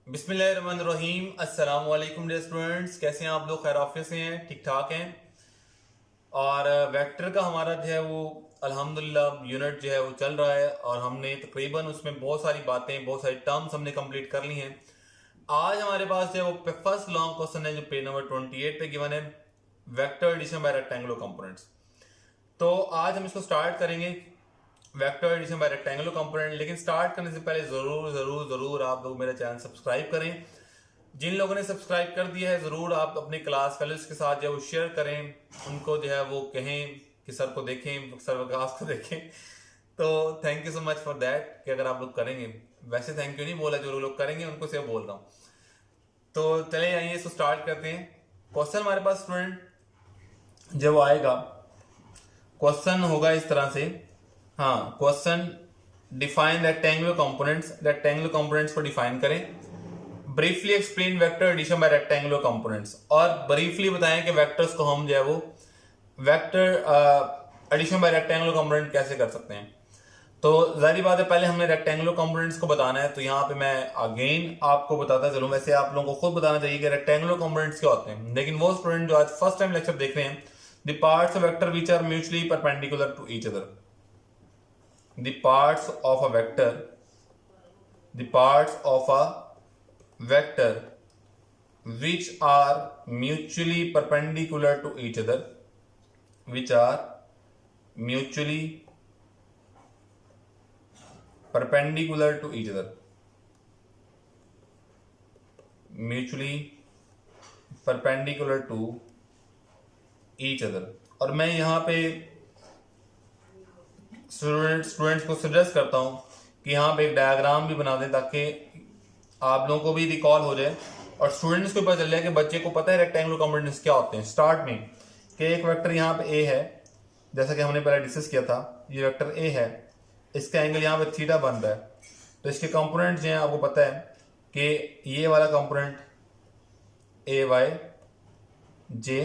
बिस्मिल्लाहिर्रहमानिर्रहीम। अस्सलाम वालेकुम डियर स्टूडेंट्स, कैसे हैं आप लोग? खैर आफियत से हैं, ठीक ठाक हैं। और वेक्टर का हमारा जो है वो अल्हम्दुलिल्लाह यूनिट जो है वो चल रहा है और हमने तकरीबन उसमें बहुत सारी बातें, बहुत सारी टर्म्स हमने कंप्लीट कर ली हैं। आज हमारे पास जो है वो फर्स्ट लॉन्ग क्वेश्चन है जो पेज नंबर 28 पे गिवन है, vector addition by rectangular components. तो आज हम इसको स्टार्ट करेंगे, vector addition by rectangular component. लेकिन स्टार्ट करने से पहले जरूर जरूर जरूर आप लोग मेरा चैनल सब्सक्राइब करें। जिन लोगों ने सब्सक्राइब कर दिया है जरूर आप अपने क्लास फेलोज के साथ जो है वो शेयर करें, उनको जो है वो कहें कि सर को देखें, सर क्लास को देखें। तो thank you so much for that कि अगर आप लोग करेंगे। वैसे थैंक यू नहीं बोला, जो लोग करेंगे उनको से बोल रहा हूँ। तो चले आइए इसको स्टार्ट करते हैं। क्वेश्चन हमारे पास स्टूडेंट जब आएगा, क्वेश्चन होगा इस तरह से। हाँ, क्वेश्चन डिफाइन रेक्टेंगुलर कंपोनेंट्स को डिफाइन करें। Briefly explain vector addition by rectangular components, और ब्रीफली बताएं कि वेक्टर्स को हम जो है वो vector addition by rectangular component कैसे कर सकते हैं। तो जाहिर बात है पहले हमें रेक्टेंगुलर कंपोनेंट्स को बताना है। तो यहाँ पे मैं अगेन आपको बताता चलूं, वैसे आप लोगों को खुद बताना चाहिए कि रेक्टेंगुलर कंपोनेंट्स क्या होते हैं, लेकिन वो स्टूडेंट जो आज फर्स्ट टाइम लेक्चर देख रहे हैं, the parts of vector which are mutually perpendicular to each other. The parts of a vector, the parts of a vector which are mutually perpendicular to each other, which are mutually perpendicular to each other, mutually perpendicular to each other। और मैं यहाँ पे students को suggest करता हूँ कि यहाँ पे एक डायग्राम भी बना दें ताकि आप लोगों को भी रिकॉल हो जाए और स्टूडेंट्स को पता चल जाए कि बच्चे को पता है रेक्टेंगुलर कंपोनेंट्स क्या होते हैं स्टार्ट में। कि एक वेक्टर यहाँ पे ए है, जैसा कि हमने पहले डिस्कस किया था, ये वेक्टर ए है, इसका एंगल यहाँ पे थीटा बन रहा है। तो इसके कंपोनेंट्स जो हैं आपको पता है कि ये वाला कंपोनेंट ए वाई जे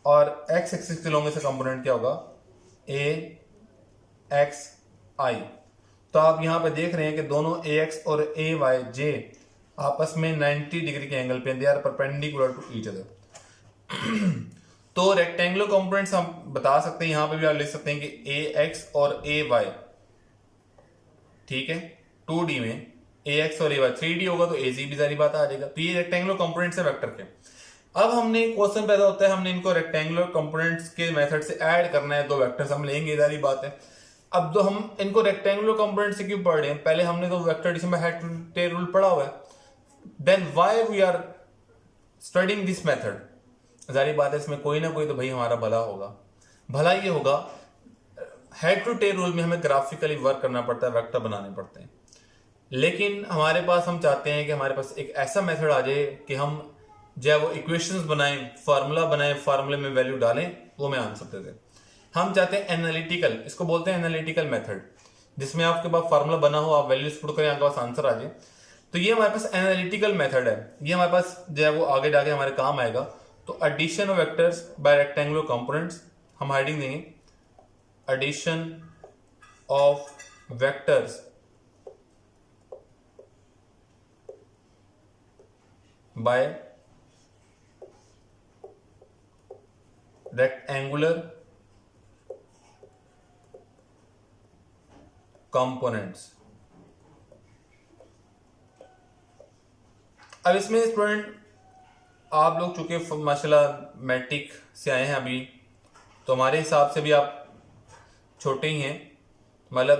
और एक्स एक्सिस के लॉन्ग से कंपोनेंट क्या होगा, ए एक्स आई। तो आप यहां पे देख रहे हैं कि दोनों ए एक्स और ए वाई जे आपस में 90 डिग्री के एंगल पे, they are perpendicular to each other. तो रेक्टेंगुलर कंपोनेंट्स हम बता सकते हैं, यहां पे भी आप लिख सकते हैं कि ए एक्स और ए वाई, ठीक है, 2D में ए एक्स और ए वाई, 3D होगा तो ए जी भी सारी बात आ जाएगा। तो ये रेक्टेंगुलर कंपोनेंट्स है वेक्टर के। अब हमने क्वेश्चन पैदा होता है, हमने इनको रेक्टेंगुलर कंपोनेंट्स के मेथड से ऐड करना है। दो वेक्टर्स हम लेंगे, सारी बात है। अब तो हम इनको रेक्टेंगुलर कंपोनेंट से क्यों पढ़ रहे हैं, पहले हमने तो vector addition by head to tail rule पढ़ा हुआ है। Then why we are studying this method. जारी बात है इसमें कोई ना कोई तो भाई हमारा भला होगा। भला ये होगा, हेड टू टेल रूल में हमें ग्राफिकली वर्क करना पड़ता है, वेक्टर बनाने पड़ते हैं। लेकिन हमारे पास, हम चाहते हैं कि हमारे पास एक ऐसा मेथड आ जाए कि हम जो है वो इक्वेशंस बनाएं, फार्मूला बनाएं, फार्मूले में वैल्यू डालें, वो मैं आंसर दे दें। हम चाहते हैं एनालिटिकल, इसको बोलते हैं एनालिटिकल मेथड, जिसमें आपके पास फार्मूला बना हो, आप वैल्यूज पुट करें, आपके पास आंसर आ जाए। तो ये हमारे पास एनालिटिकल मेथड है, ये हमारे पास जो है वो आगे जाके हमारे काम आएगा। तो addition of vectors by rectangular components हम हेडिंग देंगे, addition of vectors by rectangular components. अब इसमें स्टूडेंट आप लोग चूंकि माशाल्लाह मैट्रिक से आए हैं अभी, तो हमारे हिसाब से भी आप छोटे ही हैं, मतलब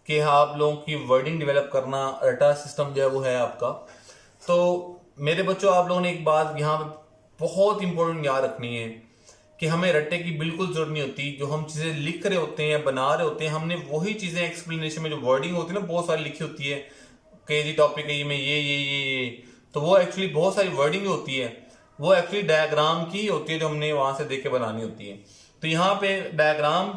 कि आप लोगों की वर्डिंग डेवलप करना, रटा सिस्टम जो है वो है आपका। तो मेरे बच्चों, आप लोगों ने एक बात यहाँ पे बहुत इंपॉर्टेंट याद रखनी है कि हमें रट्टे की बिल्कुल जरूरत नहीं होती। जो हम चीजें लिख रहे होते हैं, बना रहे होते हैं, हमने वही चीजें एक्सप्लेनेशन में जो वर्डिंग होती है ना, बहुत सारी लिखी होती है कि जी टॉपिक है में ये, तो वो एक्चुअली बहुत सारी वर्डिंग होती है, वो एक्चुअली डायग्राम की होती है जो हमने वहां से देख के बनानी होती है। तो यहाँ पे डायग्राम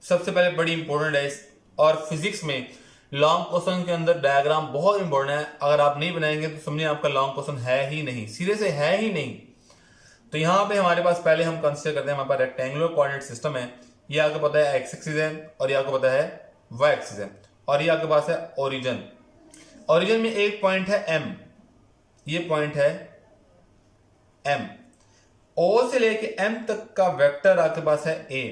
सबसे पहले बड़ी इंपॉर्टेंट है। और फिजिक्स में लॉन्ग क्वेश्चन के अंदर डायग्राम बहुत इंपॉर्टेंट है। अगर आप नहीं बनाएंगे तो समझिए आपका लॉन्ग क्वेश्चन है ही नहीं, सिरे से है ही नहीं। तो यहाँ पे हमारे पास पहले हम कंसीडर करते हैं, हमारे पास रेक्टेंगुलर कोऑर्डिनेट सिस्टम है। ये आपको पता है एक्स एक्सिस है और ये आपको पता है वाई एक्सिस है और ये आपके पास है ओरिजिन। ओरिजिन में एक पॉइंट है एम, ये पॉइंट है एम, ओ से लेके एम तक का वेक्टर आपके पास है ए।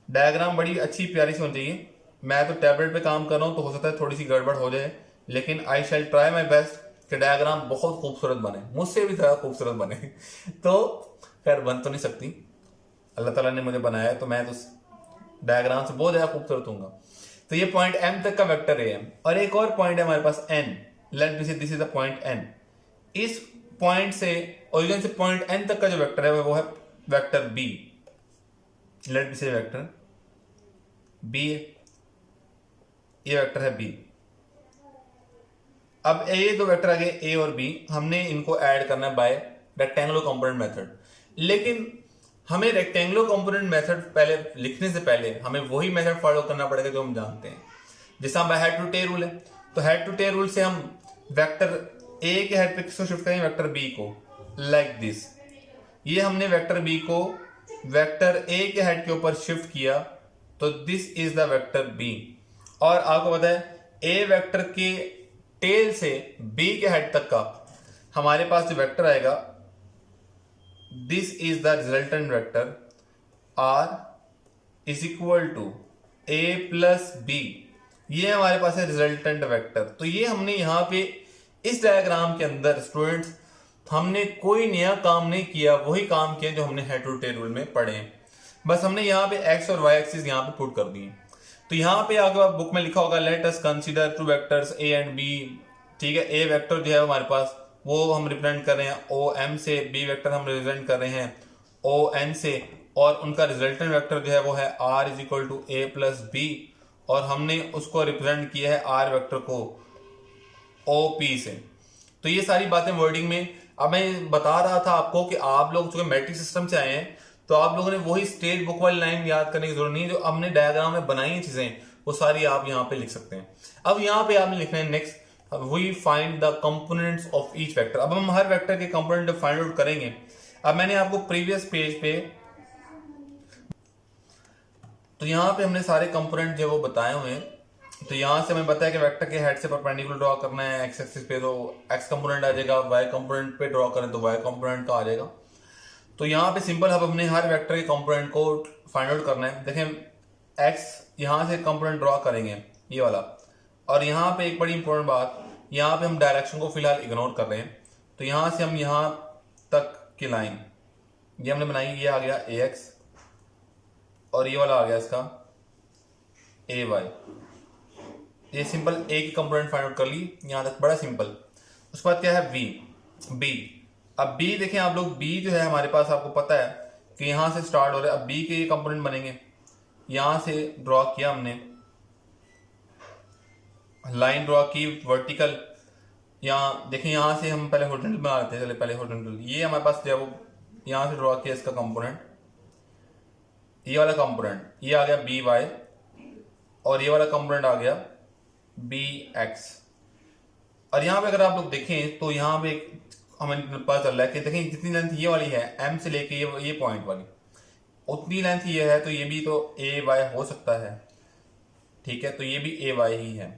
डायग्राम बड़ी अच्छी प्यारी सी होनी चाहिए। मैं तो टैबलेट पे काम कर रहा हूँ तो हो सकता है थोड़ी सी गड़बड़ हो जाए, लेकिन आई शैल ट्राई माई बेस्ट कि डायग्राम बहुत खूबसूरत बने, मुझसे भी ज़्यादा खूबसूरत बने। तो खैर बन तो नहीं सकती, अल्लाह ताला ने मुझे बनाया है तो मैं तो डायग्राम से बहुत ज़्यादा खूबसूरत हूँगा। तो ये पॉइंट एम तक का वेक्टर है एम, और एक और पॉइंट है हमारे पास N, let me say this is the point N. इस पॉइंट से ओरिजिन से पॉइंट एन तक का जो वेक्टर है वो है वेक्टर बी, लेट मी से वेक्टर बी, ये वेक्टर है बी। अब ये दो वेक्टर आ गए ए और बी, हमने इनको ऐड करना है बाय रेक्टेंगुलर कंपोनेंट मेथड। लेकिन हमें रेक्टेंगुलर कंपोनेंट मेथड पहले लिखने से पहले हमें वही मेथड फॉलो करना पड़ेगा जो हम जानते हैं। जैसे हम हेड टू टेल रूल है, तो हेड टू टेल रूल से हम वेक्टर ए के हेड पे किसको शिफ्ट करेंगे, वेक्टर बी को, लाइक दिस। ये हमने वेक्टर बी को वेक्टर ए के हेड के ऊपर शिफ्ट किया तो this is the vector B. और आपको पता है ए वेक्टर के टेल से बी के हेड तक का हमारे पास जो वेक्टर आएगा, this is the resultant vector R is equal to A plus B. ये हमारे पास है रिजल्टेंट वेक्टर। तो ये हमने यहां पे इस डायग्राम के अंदर स्टूडेंट्स हमने कोई नया काम नहीं किया, वही काम किया जो हमने हेड टू टेल रूल में पढ़े हैं। बस हमने यहाँ पे एक्स और वाई एक्सिस यहाँ पे पुट कर दिए। तो यहाँ पे आपके बुक में लिखा होगा let us consider two vectors A and B. ठीक है, ए वेक्टर जो है हमारे पास वो हम रिप्रेजेंट कर रहे हैं ओ एम से, बी वेक्टर हम रिप्रेजेंट कर रहे हैं ओ एन से, और उनका रिजल्टेंट वेक्टर जो है वो है R is equal to A plus B, और हमने उसको रिप्रेजेंट किया है आर वेक्टर को ओ पी से। तो ये सारी बातें वर्डिंग में। अब मैं बता रहा था आपको कि आप लोग जो मैट्रिक सिस्टम से आए हैं तो आप लोगों ने वही स्टेट बुक वाली लाइन याद करने की जरूरत नहीं है, जो हमने डायग्राम में बनाई है चीजें वो सारी आप यहाँ पे लिख सकते हैं। अब यहाँ पे आपने लिखना है next we find the components of each vector. अब हम हर वेक्टर के कंपोनेंट फाइंड आउट करेंगे। अब मैंने आपको प्रीवियस पेज पे तो यहाँ पे हमने सारे कंपोनेंट जो वो बताए हुए हैं। तो यहाँ से हमें बताया कि वेक्टर के हेड से परपेंडिकुलर ड्रॉ करना है एक्स एक्सिस पे तो एक्स कंपोनेंट आ जाएगा, वाई कंपोनेंट पे ड्रॉ करें तो वाई कंपोनेंट का आ जाएगा। तो यहाँ पे सिंपल अब हमने हर वेक्टर के कंपोनेंट को फाइंड आउट करना है। देखें एक्स यहाँ से कंपोनेंट ड्रॉ करेंगे ये वाला, और यहाँ पे एक बड़ी इंपॉर्टेंट बात, यहाँ पे हम डायरेक्शन को फिलहाल इग्नोर कर रहे हैं। तो यहाँ से हम यहाँ तक की लाइन ये हमने बनाई, ये आ गया ए एक्स और ये वाला आ गया इसका ए वाई। ये सिंपल ए की कंपोनेंट फाइंड आउट कर ली, यहाँ तक बड़ा सिंपल। उसके बाद क्या है बी, बी। अब बी देखें आप लोग, बी जो है हमारे पास आपको पता है कि यहाँ से स्टार्ट हो रहा है। अब बी के ये कंपोनेंट बनेंगे, यहाँ से ड्रॉ किया हमने लाइन ड्रॉ की वर्टिकल। यहाँ देखें यहाँ से हम पहले हॉरिजॉन्टल बना लेते हैं, चले पहले हॉरिजॉन्टल। ये हमारे पास जो है वो यहाँ से ड्रॉ किया इसका कंपोनेंट, ये वाला कंपोनेंट ये आ गया बी वाई, और ये वाला कंपोनेंट आ गया बी एक्स। और यहाँ पे अगर आप लोग देखें तो यहाँ पे हमें पता चल रहा है कि देखें जितनी लेंथ ये वाली है एम से लेके ये पॉइंट वाली उतनी लेंथ ये है, तो ये भी तो ए वाई हो सकता है। ठीक है, तो ये भी ए वाई ही है।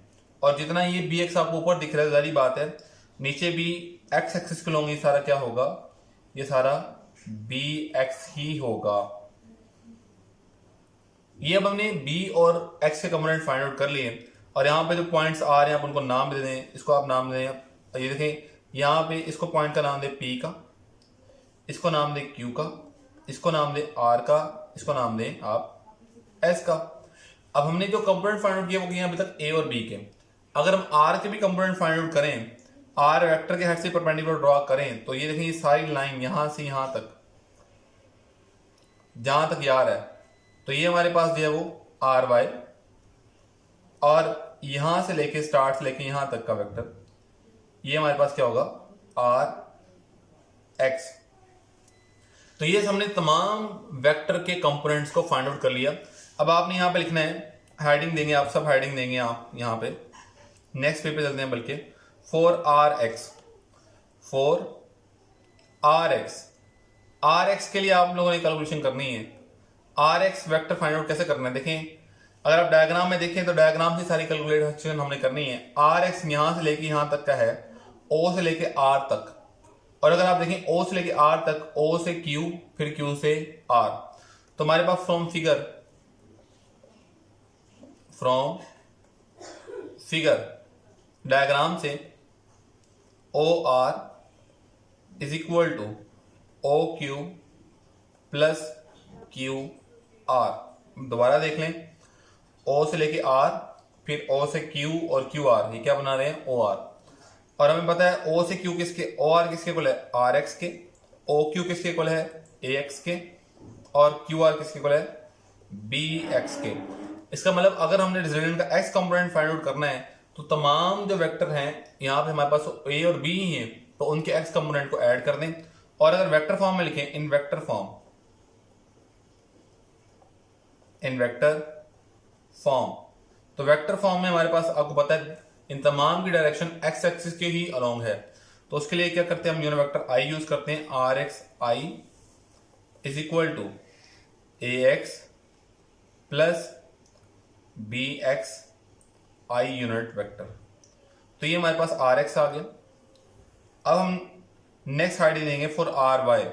और जितना ये बी एक्स आपको ऊपर दिख रहा है सारी बात है, नीचे भी एक्स एक्सिस के लोग ये सारा क्या होगा, ये सारा बी एक्स ही होगा। ये अब हमने बी और एक्स के कंपोनेंट फाइंड आउट कर लिए, और यहाँ पे जो पॉइंट्स आ रहे हैं आप उनको नाम दे दें। इसको आप नाम दे दें, ये देखें यहाँ पे इसको पॉइंट का नाम दे पी का, इसको नाम दे क्यू का, इसको नाम दे आर का, इसको नाम दें आप एस का। अब हमने जो कंपोनेंट फाइंड आउट किया वो किया अभी तक ए और बी के। अगर हम आर के भी कंपोनेंट फाइंड आउट करें, आर वेक्टर के हेड से परपेंडिकुलर ड्रॉ करें, तो ये देखें ये सारी लाइन यहां से यहां तक जहां तक यार है, तो ये हमारे पास जो है वो आर वाई, और यहां से लेके स्टार्ट से लेके यहां तक का वेक्टर ये हमारे पास क्या होगा आर एक्स। तो ये हमने तमाम वेक्टर के कंपोनेंट्स को फाइंड आउट कर लिया। अब आपने यहां पे लिखना है, हेडिंग देंगे आप, सब हेडिंग देंगे आप यहां पे। नेक्स्ट पेज पे चलते हैं, बल्कि for R x, for R x. R x के लिए आप लोगों ने कैलकुलेशन करनी है। R x vector find out कैसे करना है, देखें अगर आप डायग्राम में देखें तो डायग्राम से सारी कैलकुलेशन हमने करनी है। आर एक्स यहां से लेके यहां तक का है, ओ से लेके आर तक। और अगर आप देखें ओ से लेके आर तक, ओ से क्यू, फिर क्यू से आर, तो हमारे पास फ्रॉम फिगर डायग्राम से O R is equal to O Q plus Q R. दोबारा देख लें, ओ से लेके आर, फिर ओ से क्यू और क्यू आर, ये क्या बना रहे हैं, ओ आर। और हमें पता है ओ से क्यू किसके, ओ आर किसके इक्वल है, आर एक्स के, ओ क्यू किसके इक्वल है, ए एक्स के, और क्यू आर किसके इक्वल है, बी एक्स के। इसका मतलब अगर हमने रिजल्टेंट का एक्स कंपोनेंट फाइंड आउट करना है तो तमाम जो वेक्टर हैं यहाँ पे हमारे पास ए और बी ही हैं, तो उनके एक्स कंपोनेंट को ऐड कर दें। और अगर वेक्टर फॉर्म में लिखें, इन वेक्टर फॉर्म, तो वेक्टर फॉर्म में हमारे पास आपको पता है इन तमाम की डायरेक्शन एक्स एक्सिस के ही अलोंग है। तो उसके लिए क्या करते हैं, हम यूनिट वेक्टर आई यूज करते हैं। R x i is equal to A x plus B x i unit vector. तो ये हमारे पास आर एक्स आ गया। अब हम नेक्स्ट आईडी देंगे for R Y,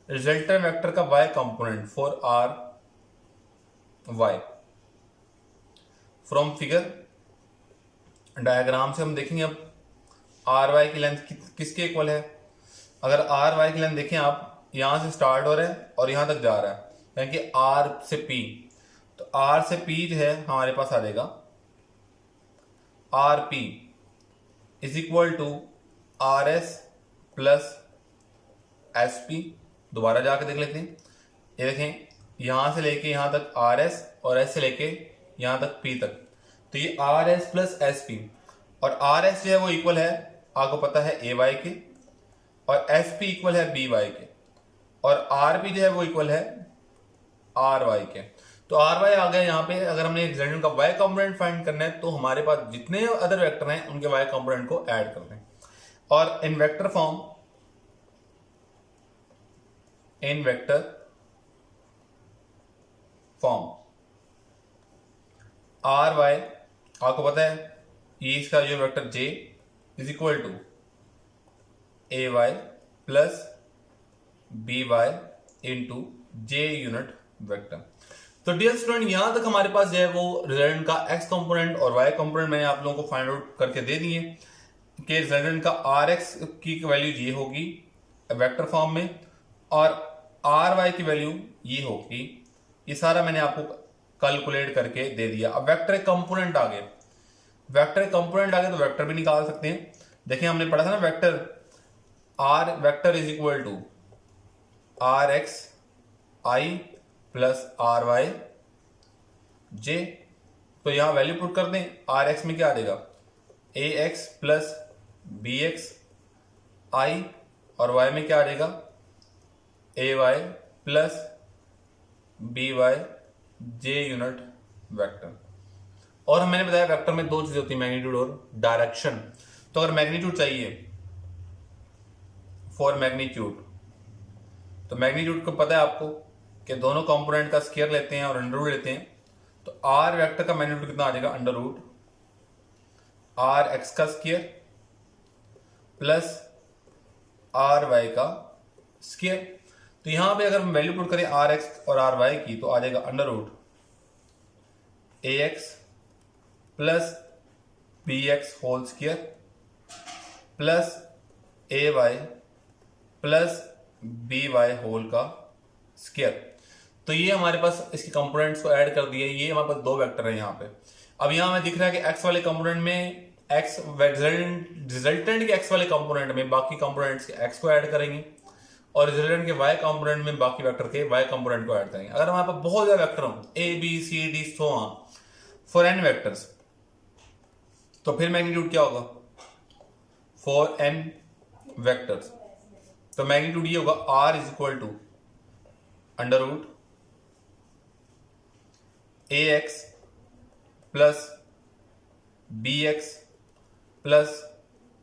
resultant vector का Y component for R Y. From figure diagram से हम देखेंगे अब आर वाई की लेंथ किसके इक्वल है। अगर आर वाई की लेंथ देखें आप, यहां से स्टार्ट हो रहा है और यहां तक जा रहा है, यानी कि आर से पी। तो आर से पी जो है हमारे पास आ जाएगा R P is equal to R S plus S P. दोबारा जाके देख लेते हैं, ये देखें यहां से लेके यहां तक आर एस, और एस से लेके यहां तक पी तक, तो ये are S plus S P. और आर एस जो है वो इक्वल है, आपको पता है, ए वाई के, और एस पी इक्वल है बी वाई के, और आर पी जो है वो इक्वल है आर वाई के। तो आर वाई आ गया यहाँ पे। अगर हमने रिजल्टेंट का वाई कंपोनेंट फाइंड करना है तो हमारे पास जितने अदर वेक्टर हैं उनके वाई कंपोनेंट को ऐड कर दें। और in vector form R Y, आपको पता है ये इसका जो vector J is equal to A Y plus B Y into J unit vector. तो डियर स्टूडेंट, यहां तक हमारे पास जो है वो रिजल्टेंट का एक्स कंपोनेंट और वाई कंपोनेंट मैंने आप लोगों को फाइंड आउट करके दे दिए कि रिजल्टेंट का आर एक्स की वैल्यू ये होगी वेक्टर फॉर्म में, और आर वाई की वैल्यू ये होगी। ये सारा मैंने आपको कैलकुलेट करके दे दिया। अब वेक्टर कंपोनेंट आ गए, तो वेक्टर भी निकाल सकते हैं। देखिए हमने पढ़ा था ना vector, R vector is equal to R x I plus R Y J. तो यहां वैल्यू पुट कर दें, आर एक्स में क्या आ जाएगा, A x plus B x आई, और वाई में क्या आ जाएगा, A Y plus B Y J unit vector. और मैंने बताया वेक्टर में दो चीजें होती है, मैग्नीट्यूड और डायरेक्शन। तो अगर मैग्नीट्यूड चाहिए, फॉर मैग्नीट्यूड, तो मैग्नीट्यूड को पता है आपको कि दोनों कंपोनेंट का स्क्वायर लेते हैं और अंडर रूट लेते हैं। तो आर वेक्टर का मैग्नीट्यूड कितना आ जाएगा, अंडर रूट आर एक्स का स्क्वायर प्लस आर वाई का स्क्वायर। तो यहां पे अगर हम वैल्यू पुट करें आर एक्स और आर वाई की, तो आ जाएगा under root A x plus B X whole square plus A Y plus B Y whole का स्क्वायर। तो ये हमारे पास इसके कंपोनेंट्स को ऐड कर दिए। ये हमारे पास दो वेक्टर हैं यहाँ पे। अब यहाँ हमें दिख रहा है कि एक्स वाले कंपोनेंट में एक्स, रिजल्टेंट के एक्स वाले कंपोनेंट में बाकी कंपोनेंट्स के एक्स को ऐड करेंगे, और रिजल्टेंट के वाई कंपोनेंट में बाकी वेक्टर के वाई कंपोनेंट को ऐड करेंगे। अगर हमारे पास बहुत ज्यादा वेक्टर हो, A B C D so on for N vectors, तो फिर मैग्नीट्यूड क्या होगा, फॉर एन वेक्टर्स। तो मैग्नीट्यूड ये होगा R is equal to under root A x plus B X plus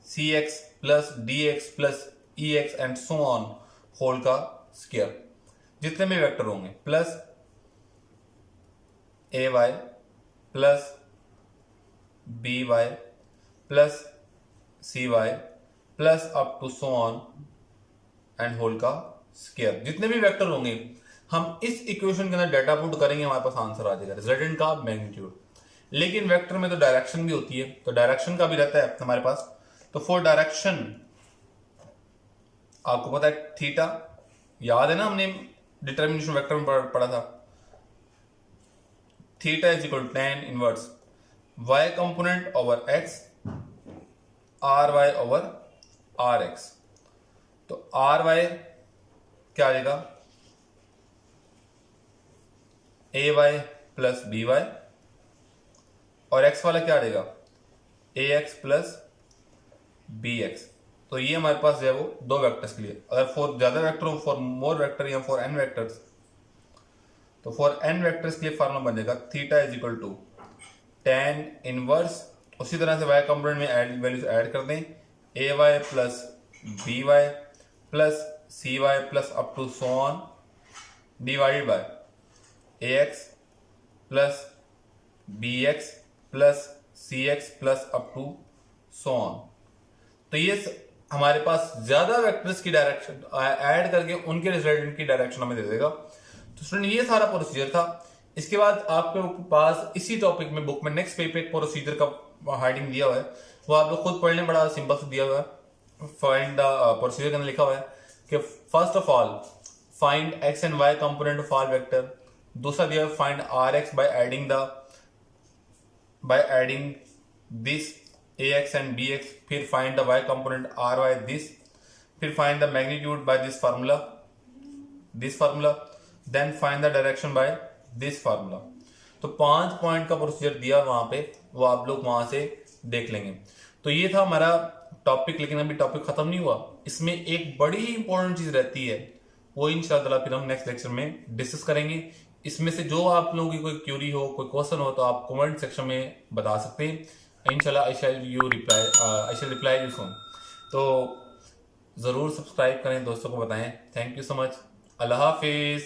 C X plus D X plus E X and so on whole का square, जितने भी वेक्टर होंगे, plus A Y plus B Y plus C Y plus up to so on and whole का square. जितने भी vector होंगे हम इस इक्वेशन के अंदर डाटा पुट करेंगे, हमारे पास आंसर आ जाएगा रिजल्टेंट का मैग्नीट्यूड। लेकिन वेक्टर में तो डायरेक्शन भी होती है, तो डायरेक्शन का भी रहता है हमारे पास। तो फॉर डायरेक्शन आपको पता है थीटा, याद है ना, हमने डिटर्मिनेशन वेक्टर में पढ़ा था। Theta is equal to tan inverse y component over x R Y over R X. तो आर वाई क्या आ जाएगा, A Y plus B Y, और x वाला क्या आ जाएगा, A x plus B X. तो ये हमारे पास जो है वो दो वेक्टर्स के लिए। अगर फॉर ज्यादा वेक्टर हो, फॉर मोर वेक्टर या फॉर एन वेक्टर्स, तो फॉर एन वेक्टर्स के लिए फार्मूला बनेगा theta is equal to tan inverse, उसी तरह से y कंपोनेंट में वैल्यूज ऐड कर दें, A Y plus B Y plus C Y plus up to so on divided by A x plus B X plus C X plus up to so on. तो ये हमारे पास ज्यादा vectors की direction add करके उनके resultant की direction हमें दे देगा। तो स्टूडेंट ये सारा प्रोसीजर था। इसके बाद आपके पास इसी टॉपिक में बुक में नेक्स्ट पेज पे एक प्रोसीजर का हाइडिंग दिया हुआ है, वो आप लोग खुद पढ़ लें, बड़ा सिंपल से दिया हुआ है। फाइंड द प्रोसीजर के अंदर लिखा हुआ है कि first of all find X and Y component of all vector. दूसरा दिया है find R X by adding this ax and bx, फिर find the y component ry this, फिर find the magnitude by this formula, then find the direction by this formula. तो 5 point का procedure दिया वहां पे, वो आप लोग वहां से देख लेंगे। तो ये था हमारा टॉपिक, लेकिन अभी टॉपिक खत्म नहीं हुआ। इसमें एक बड़ी ही इंपॉर्टेंट चीज रहती है, वो इंशाल्लाह फिर हम नेक्स्ट लेक्चर में डिस्कस करेंगे। इसमें से जो आप लोगों की कोई क्यूरी हो, कोई क्वेश्चन हो, तो आप कमेंट सेक्शन में बता सकते हैं। इंशाल्लाह आई शैल रिप्लाई यू सून। तो ज़रूर सब्सक्राइब करें, दोस्तों को बताएं। Thank you so much. अल्लाह हाफिज़।